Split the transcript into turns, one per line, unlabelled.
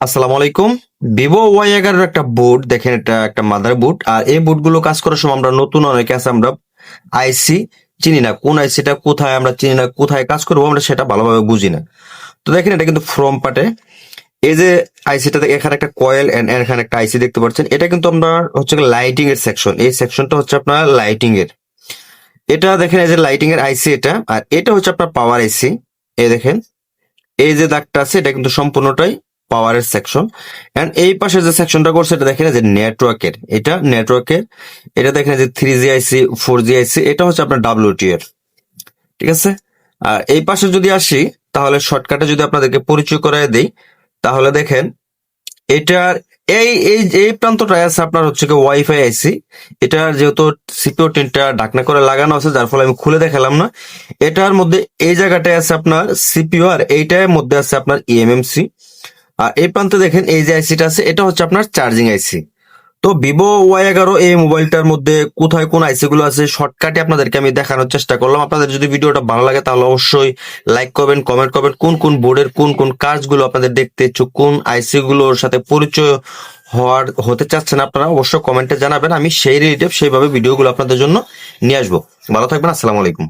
আসসালামু আলাইকুম। Vivo Y11 একটা বোর্ড দেখেন, এটা একটা মাদার বোর্ড। আর এই বোর্ড গুলো কাজ করার সময় আমরা নতুন অনেকে আছে, আমরা আইসি চিনি না, কোন আইসিটা কোথায় আমরা চিনি না, কোথায় কাজ করবো আমরা সেটা ভালোভাবে বুঝি না। তো দেখেন এটা কিন্তু ফ্রম পার্টে, এই যে আইসিটা এখানে একটা কয়েল এন্ড এখানে একটা আইসি দেখতে পাচ্ছেন, এটা কিন্তু আমরা হচ্ছে লাইটিং এর সেকশন। এই সেকশনটা হচ্ছে আপনার লাইটিং এর। এটা দেখেন এই যে লাইটিং এর আইসি এটা, আর এটা হচ্ছে আপনার পাওয়ার আইসি। এই দেখেন এই যে দাগটা আছে, এটা কিন্তু সম্পূর্ণটাই পাওয়ারের সেকশন। এন্ড এই পাশে যে সেকশনটা করছে এটা দেখেন যে নেটওয়ার্কের, এটা নেটওয়ার্কের। এটা দেখেন যে 3G আইসি, 4G আইসি, এটা হচ্ছে আপনার WT এর। ঠিক আছে। আর এই পাশে যদি আসি, তাহলে শর্টকাটে যদি আপনাদেরকে পরিচয় করায় দেই, তাহলে দেখেন এটার এই এই এই প্রান্তটায় আছে আপনার হচ্ছে কি ওয়াইফাই আইসি। এটার যেহেতু সিপিইউ টিনটা ঢাকনা করে লাগানো আছে, যার ফলে আমি খুলে দেখালাম না। এটার মধ্যে এই জায়গাটায় আছে আপনার সিপিইউ, আর এইটার মধ্যে আছে আপনার ইএমএমসি। আর এই প্রান্তে দেখেন এই যে আইসিটা আছে, এটা হচ্ছে আপনার চার্জিং আইসি। তো ভিভো Y11 এই মোবাইলটার মধ্যে কোথায় কোন আইসি গুলো আছে শর্টকাটে আপনাদেরকে আমি দেখানোর চেষ্টা করলাম। আপনাদের যদি ভিডিওটা ভালো লাগে তাহলে অবশ্যই লাইক করবেন, কমেন্ট করবেন, কোন কোন বোর্ডের কোন কোন কাজগুলো আপনাদের দেখতে ইচ্ছুক, কোন আইসি গুলোর সাথে পরিচয় হতে চাচ্ছেন আপনারা অবশ্যই কমেন্টে জানাবেন। আমি সেই রিলেটিভ সেইভাবে ভিডিওগুলো আপনাদের জন্য নিয়ে আসবো। ভালো থাকবেন, আসসালামু আলাইকুম।